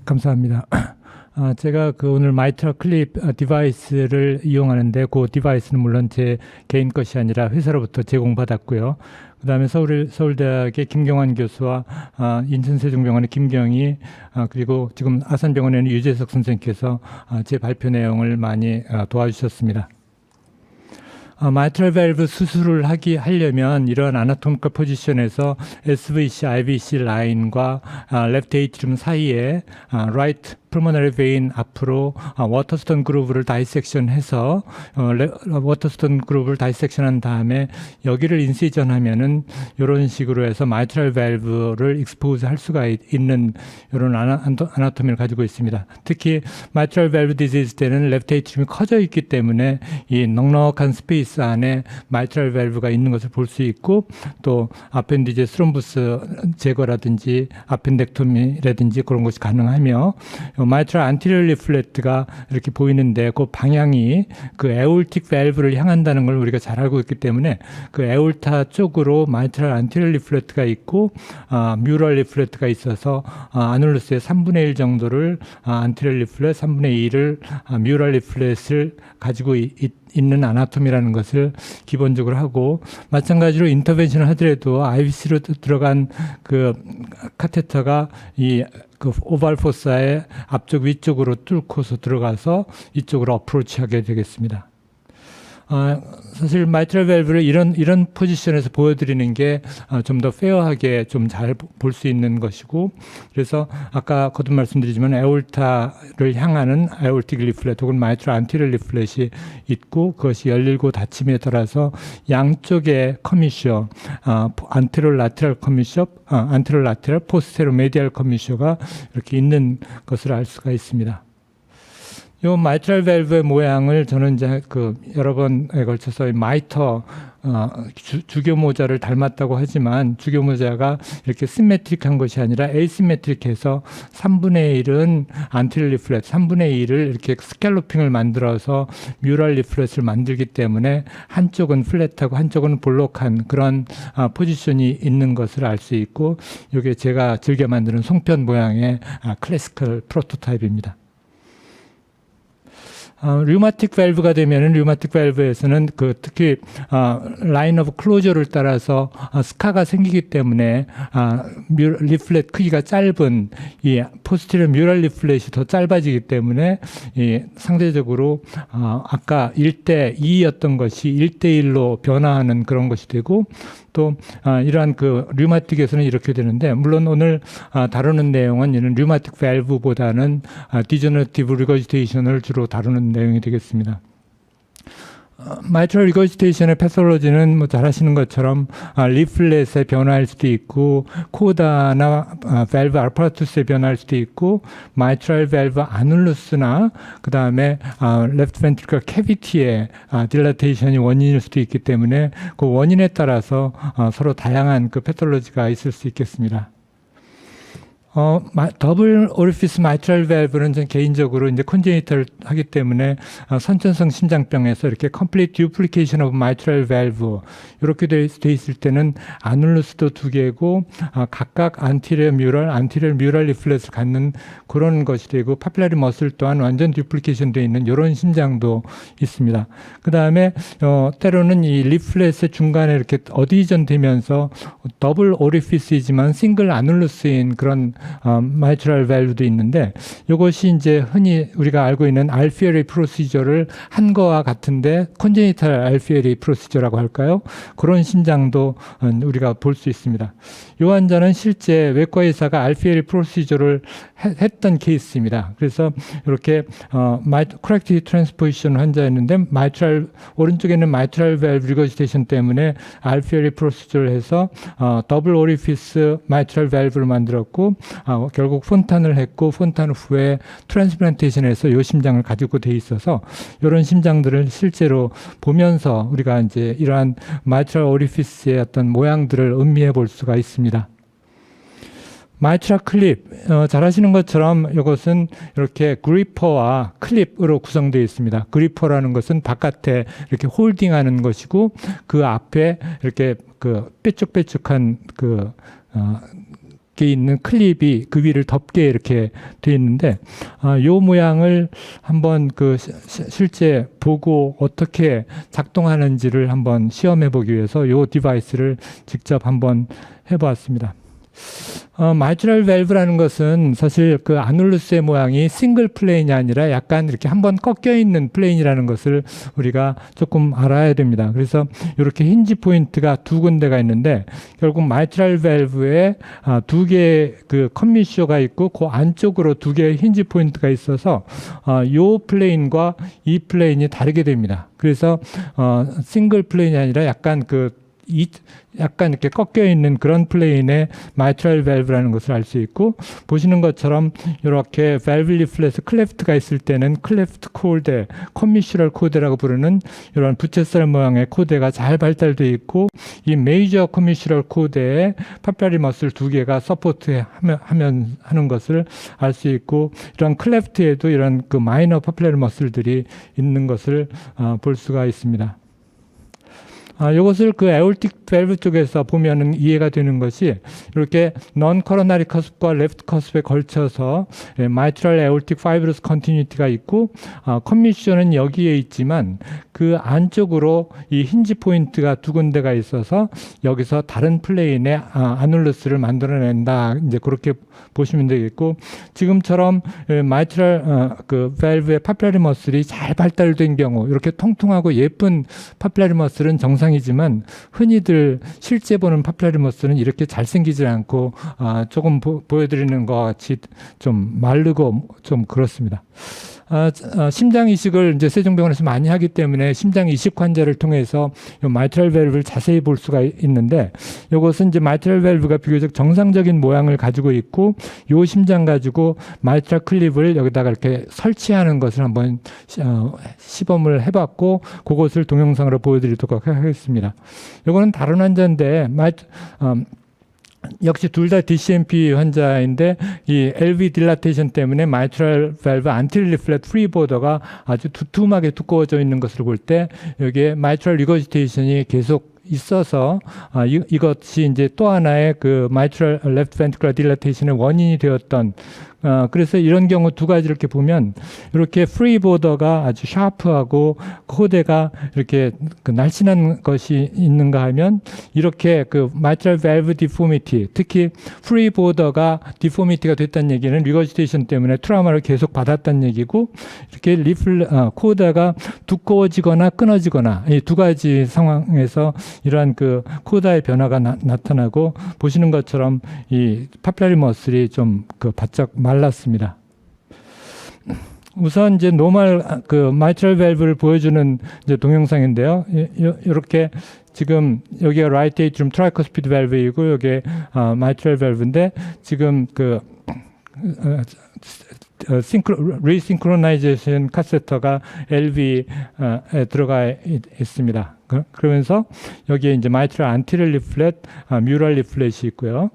감사합니다. 제가 오늘 마이트럴 클립 디바이스를 이용하는데 그 디바이스는 물론 제 개인 것이 아니라 회사로부터 제공받았고요. 그 다음에 서울대학의 김경환 교수와 인천세종병원의 김경희 그리고 지금 아산병원에는 유재석 선생님께서 제 발표 내용을 많이 도와주셨습니다. 마이트럴 밸브 수술을 하려면 이런 아나토미컬 포지션에서 SVC, IVC 라인과 레프트 에이트리움 사이에 라이트 pulmonary vein 앞으로 워터스톤 그루브를 다이섹션해서 워터스톤 그루브를 다이섹션한 다음에 여기를 인시전 하면은 이런 식으로 해서 마이트럴 밸브를 익스포즈 할 수가 있는 이런 아나토미를 가지고 있습니다. 특히 마이트럴 밸브 디지즈 때는 레프트 에이트리움이 커져 있기 때문에 이 넉넉한 스페이스 안에 마이트럴 밸브가 있는 것을 볼 수 있고 또 아펜디제 스롬부스 제거라든지 아펜덱토미라든지 그런 것이 가능하며 마이트럴 안티리어 리플렛가 이렇게 보이는데 그 방향이 그 에올틱 밸브를 향한다는 걸 우리가 잘 알고 있기 때문에 그 에올타 쪽으로 마이트럴 안티리어 리플렛가 있고 뮤럴 리플렛가 있어서 아눌루스의 3분의 1 정도를 안티리어 리플렛, 3분의 1을 뮤럴 리플렛을 가지고 있는 아나토미라는 것을 기본적으로 하고 마찬가지로 인터벤션을 하더라도 IVC로 들어간 그 카테터가 그 오발 포사의 앞쪽 위쪽으로 뚫고서 들어가서 이쪽으로 어프로치하게 되겠습니다. 사실 마이트럴 밸브를 이런 포지션에서 보여드리는 게 좀 더 페어하게 좀 잘 볼 수 있는 것이고 그래서 아까 거듭 말씀드리지만 에올타를 향하는 에올틱 리플렛 혹은 마이트럴 안티리어 리플렛이 있고 그것이 열리고 닫힘에 따라서 양쪽의 커미셔 안테로 라테럴 커미셔 안테로 라테럴 포스테로 메디얼 커미셔가 이렇게 있는 것을 알 수가 있습니다. 이 마이트럴 밸브의 모양을 저는 이제 여러 번에 걸쳐서 마이터 주교 모자를 닮았다고 하지만 주교 모자가 이렇게 시메트릭한 것이 아니라 에이시메트릭해서 3분의 1은 안티리어 리플렛, 3분의 1을 이렇게 스캘로핑을 만들어서 뮤럴 리플렛을 만들기 때문에 한쪽은 플랫하고 한쪽은 볼록한 그런 포지션이 있는 것을 알 수 있고 이게 제가 즐겨 만드는 송편 모양의 클래시컬 프로토타입입니다. 류마틱 밸브가 되면은 류마틱 밸브에서는 특히 라인 오브 클로저를 따라서 스카가 생기기 때문에 리플렛 크기가 짧은 이 포스티리어 뮤럴 리플렛이 더 짧아지기 때문에 상대적으로 아까 1대 2였던 것이 1대 1로 변화하는 그런 것이 되고 또 이러한 류마틱에서는 이렇게 되는데 물론 오늘 다루는 내용은 이런 류마틱 밸브보다는 디저너티브 리거지테이션을 주로 다루는 내용이 되겠습니다. 마이트럴 리거지테이션의 패솔로지는 뭐 잘 아시는 것처럼 리플렛의 변화일 수도 있고 코다나 밸브 아파라투스의 변화일 수도 있고 마이트럴 밸브 아눌루스나 그 다음에 레프트 벤트리클 캐비티의 딜라테이션이 원인일 수도 있기 때문에 그 원인에 따라서 서로 다양한 패톨로지가 있을 수 있겠습니다. 더블 오리피스 마이트럴 밸브는 전 개인적으로 이제 컨제니털 하기 때문에 선천성 심장병에서 이렇게 complete duplication of mitral valve 이렇게 돼 있을 때는 아눌루스도 2개고 각각 안티리어 뮤럴 리플렛을 갖는 그런 것이 되고 파필라리 머슬 또한 완전 듀플리케이션 되어 있는 이런 심장도 있습니다. 그 다음에 때로는 이 리플렛의 중간에 이렇게 어디전 되면서 더블 오리피스이지만 싱글 아눌루스인 그런 마이트럴 밸브도 있는데 이것이 이제 흔히 우리가 알고 있는 알피에리 프로시저를 한 거와 같은데 콘제니탈 알피에리 프로시저라고 할까요? 그런 심장도 우리가 볼 수 있습니다. 이 환자는 실제 외과 의사가 알피에리 프로시저를 했던 케이스입니다. 그래서 이렇게 코렉티브 트랜스포지션 환자였는데 오른쪽에는 마이트럴 밸브 리거지테이션 때문에 알피에리 프로시저를 해서 더블 오리피스 마이트럴 밸브를 만들었고 결국 폰탄을 했고 폰탄 후에 트랜스플란테이션에서 이 심장을 가지고 돼 있어서 이런 심장들을 실제로 보면서 우리가 이제 이러한 마이트럴 오리피스의 어떤 모양들을 음미해 볼 수가 있습니다. 마이트럴 클립, 잘 아시는 것처럼 이것은 이렇게 그리퍼와 클립으로 구성되어 있습니다. 그리퍼라는 것은 바깥에 이렇게 홀딩하는 것이고 그 앞에 이렇게 뾰족뾰족한 있는 클립이 그 위를 덮게 이렇게 되어 있는데, 요 모양을 한번 실제 보고 어떻게 작동하는지를 한번 시험해 보기 위해서 요 디바이스를 직접 한번 해보았습니다. 마이트럴 밸브라는 것은 사실 그 아놀루스의 모양이 싱글 플레인이 아니라 약간 이렇게 한번 꺾여 있는 플레인이라는 것을 우리가 조금 알아야 됩니다. 그래서 이렇게 힌지 포인트가 두 군데가 있는데, 결국 마이트럴 밸브에 두 개의 그 컴미쇼가 있고 그 안쪽으로 두 개의 힌지 포인트가 있어서 요 플레인과 이 플레인이 다르게 됩니다. 그래서 싱글 플레인이 아니라 약간 약간 이렇게 꺾여 있는 그런 플레인의 마이트럴 밸브라는 것을 알 수 있고, 보시는 것처럼 이렇게 밸브 리플렛 클래프트가 있을 때는 클래프트 코드, 커미슈럴 코드라고 부르는 이런 부채살 모양의 코드가 잘 발달되어 있고, 이 메이저 커미슈럴 코드에 파피라리 머슬 두 개가 서포트 하는 것을 알 수 있고, 이런 클래프트에도 이런 그 마이너 파피라리 머슬들이 있는 것을 볼 수가 있습니다. 이것을 그 에올틱 밸브 쪽에서 보면은 이해가 되는 것이, 이렇게 넌 코로나리 커스프과 레프트 커스프에 걸쳐서 마이트럴 에올틱 파이브러스 컨티뉴티가 있고, 컴미션은 여기에 있지만 그 안쪽으로 이 힌지 포인트가 두 군데가 있어서 여기서 다른 플레인의 아놀루스를 만들어낸다. 이제 그렇게 보시면 되겠고, 지금처럼 마이트럴 그 밸브의 파피라리 머슬이 잘 발달된 경우, 이렇게 통통하고 예쁜 파피라리 머슬은 정상이지만 흔히들 실제 보는 파피라리 머슬은 이렇게 잘생기지 않고 조금 보여드리는 것 같이 좀 마르고 좀 그렇습니다. 심장 이식을 이제 세종병원에서 많이 하기 때문에 심장 이식 환자를 통해서 이 마이트럴 밸브를 자세히 볼 수가 있는데, 이것은 이제 마이트럴 밸브가 비교적 정상적인 모양을 가지고 있고, 요 심장 가지고 마이트럴 클립을 여기다가 이렇게 설치하는 것을 한번 시범을 해봤고, 그것을 동영상으로 보여드리도록 하겠습니다. 이거는 다른 환자인데 역시 둘 다 DCMP 환자인데, 이 LV 딜라테이션 때문에 마이트럴 밸브 안티리어 리플렛 프리 보더가 아주 두툼하게 두꺼워져 있는 것을 볼 때, 여기에 마이트럴 리거지테이션이 계속 있어서 이것이 이제 또 하나의 그 마이트럴 레프트 벤트클러 딜라테이션의 원인이 되었던, 그래서 이런 경우 두 가지 이렇게 보면, 이렇게 프리 보더가 아주 샤프하고 코드가 이렇게 그 날씬한 것이 있는가 하면, 이렇게 그 마이트럴 밸브 디포미티, 특히 프리 보더가 디포미티가 됐다는 얘기는 리거지테이션 때문에 트라우마를 계속 받았다는 얘기고, 이렇게 코드가 두꺼워지거나 끊어지거나 이 두 가지 상황에서 이러한 그 코드의 변화가 나타나고, 보시는 것처럼 이 파피라리 머슬이 좀 그 바짝 말랐습니다. 우선 이제 노멀 그 마이트럴 밸브를 보여주는 이제 동영상인데요. 이렇게 지금 여기가 라이트 에이트룸 트라이커스피드 밸브이고, 여기에 마이트럴 밸브인데, 지금 그 리싱크로나이제이션 카세터가 LV에 들어가 있습니다. 그러면서 여기에 이제 마이트럴 안티리어 리플렛, 뮤럴 리플렛이 있고요.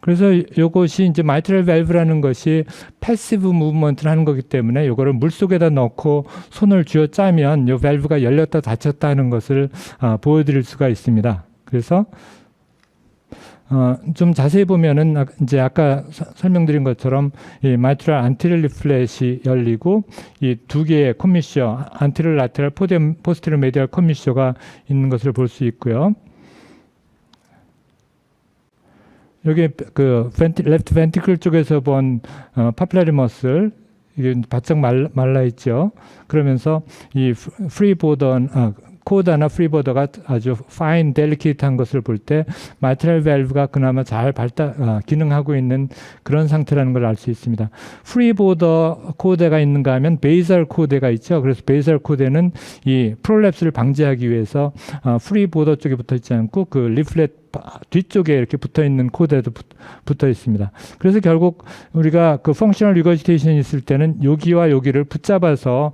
그래서 이것이 이제 마이트럴 밸브라는 것이 패시브 무브먼트를 하는 거기 때문에, 이거를 물 속에다 넣고 손을 쥐어 짜면 이 밸브가 열렸다 닫혔다 하는 것을 보여드릴 수가 있습니다. 그래서 좀 자세히 보면은 이제 아까 설명드린 것처럼 이 마이트럴 안티리어 리플렛이 열리고, 이 두 개의 커미쇼, 안티리어 라테럴 포스테리어 메디얼 커미쇼가 있는 것을 볼 수 있고요. 여기 그 레프트 벤트클 쪽에서 본 파피라리 머슬, 이게 바짝 말라 있죠. 그러면서 이 프리 보더, 코드나 프리 보더가 아주 파인 델리케이트한 것을 볼 때 마이트럴 밸브가 그나마 잘 기능하고 있는 그런 상태라는 걸 알 수 있습니다. 프리 보더 코드가 있는가 하면 베이설 코드가 있죠. 그래서 베이설 코드는 이 프롤랩스를 방지하기 위해서 프리 보더 쪽에 붙어 있지 않고 그 리플렛 뒤쪽에 이렇게 붙어 있는 코드에도 붙어 있습니다. 그래서 결국 우리가 그 펑셔널 리거지테이션이 있을 때는 여기와 여기를 붙잡아서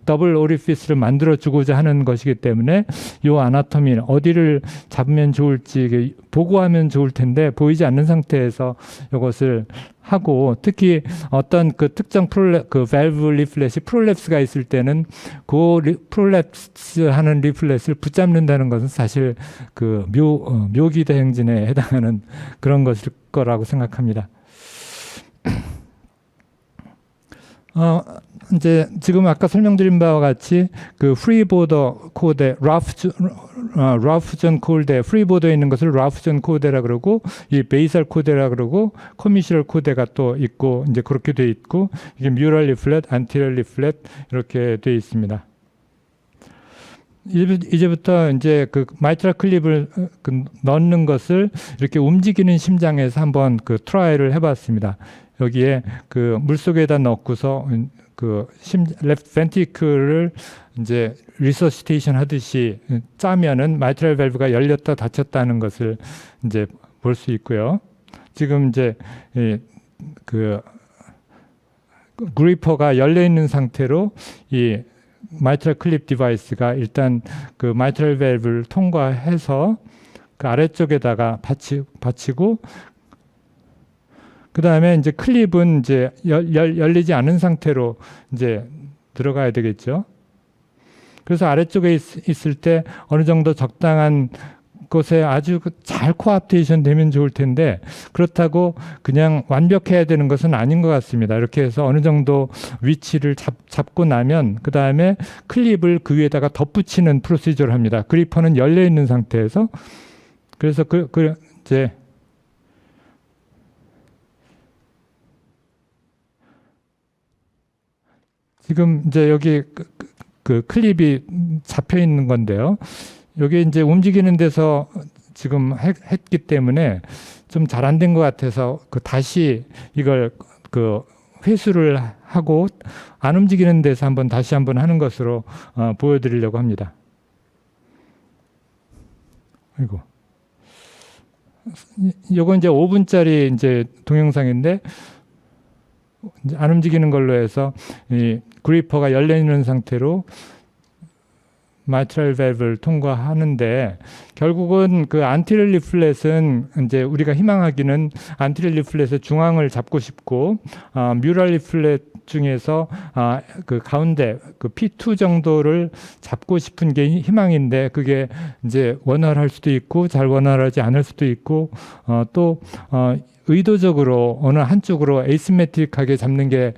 더블 오리피스를 만들어 주고자 하는 것이기 때문에, 이 아나토미 어디를 잡으면 좋을지 보고 하면 좋을 텐데 보이지 않는 상태에서 이것을 하고 특히 어떤 그 특정 그 밸브 리플렛이 프롤랩스가 있을 때는 그 프롤랩스 하는 리플렛을 붙잡는다는 것은 사실 그 묘기 대행진에 해당하는 그런 것일 거라고 생각합니다. 이제 지금 아까 설명드린 바와 같이 그 프리보더 코데, 라프존 코데, 프리보더에 있는 것을 라프존 코데라 그러고 이 베이설 코데라 그러고 커미셜 코데가 또 있고 이제 그렇게 돼 있고 이게 뮤럴 리플렛, 안티럴 리플렛 이렇게 돼 있습니다. 이제부터 이제 그 마이트럴 클립을 넣는 것을 이렇게 움직이는 심장에서 한번 그 트라이를 해봤습니다. 여기에 그 물속에다 넣고서 그 레프트 벤트리클을 이제 리서시테이션 하듯이 짜면은 마이트럴 밸브가 열렸다 닫혔다는 것을 이제 볼 수 있고요. 지금 이제 그 그리퍼가 열려 있는 상태로 이 마이트럴 클립 디바이스가 일단 그 마이트럴 밸브를 통과해서 그 아래쪽에다가 받치고 그 다음에 이제 클립은 이제 열리지 않은 상태로 이제 들어가야 되겠죠. 그래서 아래쪽에 있을 때 어느 정도 적당한 곳에 아주 잘 코앞테이션 되면 좋을 텐데 그렇다고 그냥 완벽해야 되는 것은 아닌 것 같습니다. 이렇게 해서 어느 정도 위치를 잡고 나면 그 다음에 클립을 그 위에다가 덧붙이는 프로시저를 합니다. 그리퍼는 열려 있는 상태에서 그래서 이제 지금 이제 여기 그 클립이 잡혀 있는 건데요. 여기 이제 움직이는 데서 지금 했기 때문에 좀 잘 안 된 것 같아서 그 다시 이걸 그 회수를 하고 안 움직이는 데서 다시 한번 하는 것으로 보여드리려고 합니다. 아이고. 요거 이제 5분짜리 이제 동영상인데 이제 안 움직이는 걸로 해서 이 그리퍼가 열려 있는 상태로 마이트럴 밸브를 통과하는데 결국은 그 안티럴 리플렛은 이제 우리가 희망하기는 안티럴 리플렛의 중앙을 잡고 싶고 뮤럴 리플렛 중에서 그 가운데 그 P2 정도를 잡고 싶은 게 희망인데 그게 이제 원활할 수도 있고 잘 원활하지 않을 수도 있고 또 의도적으로 어느 한쪽으로 에이시메트릭하게 잡는 게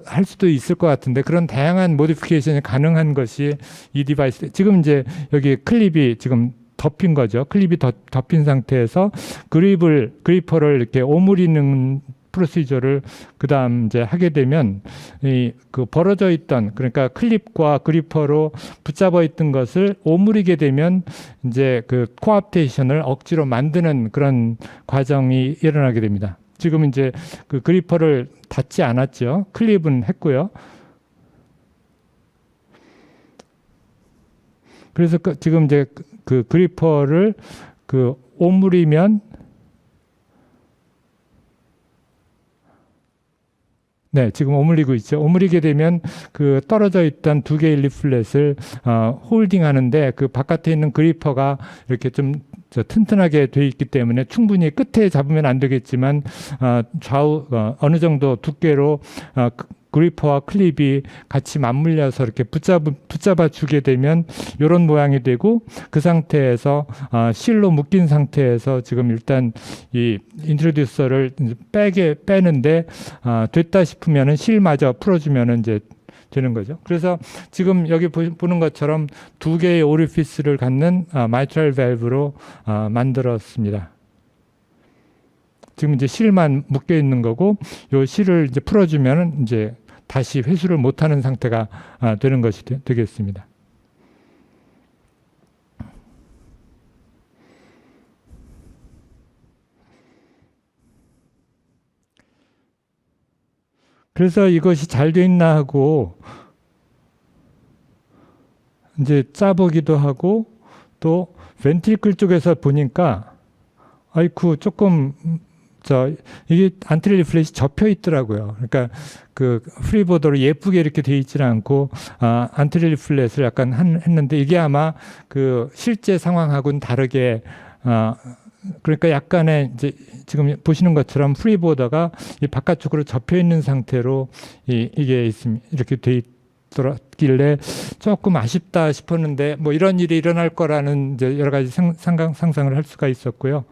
할 수도 있을 것 같은데 그런 다양한 모디피케이션이 가능한 것이 이 디바이스. 지금 이제 여기 클립이 지금 덮인 거죠. 클립이 덮인 상태에서 그리퍼를 이렇게 오므리는 프로시저를 그다음 이제 하게 되면 이 그 벌어져 있던 그러니까 클립과 그리퍼로 붙잡아 있던 것을 오므리게 되면 이제 그 코앞테이션을 억지로 만드는 그런 과정이 일어나게 됩니다. 지금 이제 그 그리퍼를 닫지 않았죠. 클립은 했고요. 그래서 지금 이제 그 그리퍼를 그 오므리면 네, 지금 오므리고 있죠. 오므리게 되면 그 떨어져 있던 두 개의 리플렛을 홀딩 하는데 그 바깥에 있는 그리퍼가 이렇게 좀 튼튼하게 돼 있기 때문에 충분히 끝에 잡으면 안 되겠지만 좌우 어느 정도 두께로 그리퍼와 클립이 같이 맞물려서 이렇게 붙잡아 주게 되면 이런 모양이 되고 그 상태에서 실로 묶인 상태에서 지금 일단 이 인트로듀서를 빼는데 됐다 싶으면은 실마저 풀어주면은 이제 되는 거죠. 그래서 지금 여기 보는 것처럼 두 개의 오리피스를 갖는 마이트럴 밸브로 만들었습니다. 지금 이제 실만 묶여 있는 거고, 요 실을 이제 풀어주면은 이제 다시 회수를 못하는 상태가 되는 것이 되겠습니다. 그래서 이것이 잘 돼 있나 하고 이제 짜보기도 하고 또 벤트리클 쪽에서 보니까 아이쿠 조금 이게 안티럴 리플렛이 접혀 있더라고요. 그러니까 그 프리보더로 예쁘게 이렇게 돼 있지는 않고 안티럴 리플렛을 약간 했는데 이게 아마 그 실제 상황하고는 다르게 그러니까 약간의 이제 지금 보시는 것처럼 프리보더가 이 바깥쪽으로 접혀 있는 상태로 이게 있습니다. 이렇게 돼 있더라길래 조금 아쉽다 싶었는데 뭐 이런 일이 일어날 거라는 이제 여러 가지 상상을 할 수가 있었고요.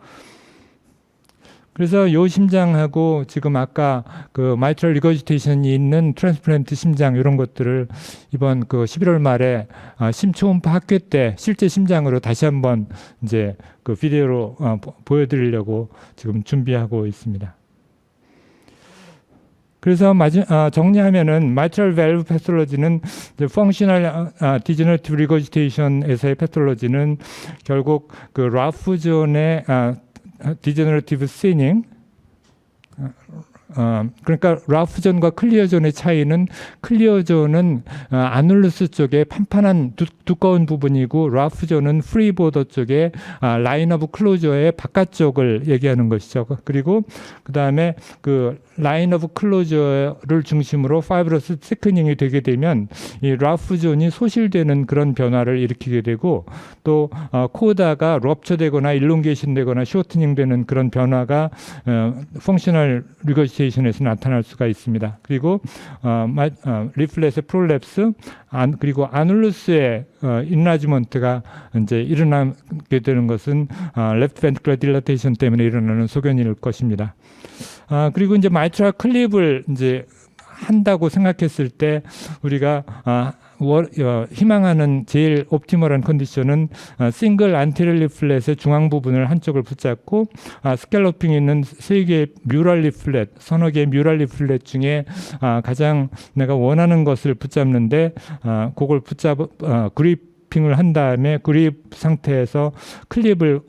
그래서 요 심장하고 지금 아까 그 마이트럴 리거지테이션이 있는 트랜스플란트 심장 이런 것들을 이번 그 11월 말에 심초음파 학회 때 실제 심장으로 다시 한번 이제 그 비디오로 보여드리려고 지금 준비하고 있습니다. 그래서 정리하면은 마이트럴 밸브 패톨로지는 펑셔널 디제너러티브 리거지테이션에서의 패톨로지는 결국 그 라프존의 디제너러티브 스니잉, 그러니까 라프존과 클리어존의 차이는 클리어존은 아눌루스 쪽에 판판한 두꺼운 부분이고 라프존은 프리보더 쪽에 라인 오브 클로저의 바깥쪽을 얘기하는 것이죠. 그리고 그 다음에 그 라인 오브 클로저를 중심으로 파이브러스 시크닝이 되게 되면 이 라프존이 소실되는 그런 변화를 일으키게 되고 또 코다가 럽처되거나 일롱게이션 되거나 쇼트닝 되는 그런 변화가 펑셔널 리거지테이션에서 나타날 수가 있습니다. 그리고 리플렛의 프롤랩스 그리고 아눌루스의 인라지먼트가 이제 일어나게 되는 것은 레프트 벤트클러 딜라테이션 때문에 일어나는 소견일 것입니다. 그리고 이제 마이트럴 클립을 이제 한다고 생각했을 때 우리가 희망하는 제일 옵티멀한 컨디션은 싱글 안테리어 리플렛의 중앙 부분을 한쪽을 붙잡고 스캘로핑이 있는 3개의 뮤럴 리플렛, 서너 개의 뮤럴 리플렛 중에 가장 내가 원하는 것을 붙잡는데 그걸 그리핑을 한 다음에 그립 상태에서 클립을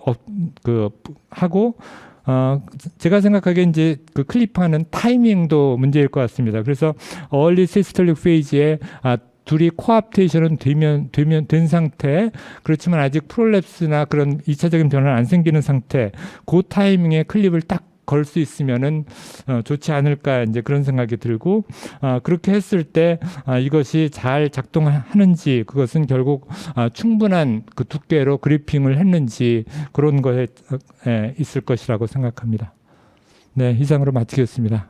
하고 제가 생각하기에 이제 그 클립하는 타이밍도 문제일 것 같습니다. 그래서 early systolic phase에 둘이 코합테이션은 된 상태, 그렇지만 아직 프롤랩스나 그런 2차적인 변화는 안 생기는 상태, 그 타이밍에 클립을 딱 걸 수 있으면은 좋지 않을까 이제 그런 생각이 들고 그렇게 했을 때 이것이 잘 작동하는지 그것은 결국 충분한 그 두께로 그리핑을 했는지 그런 거에 있을 것이라고 생각합니다. 네, 이상으로 마치겠습니다.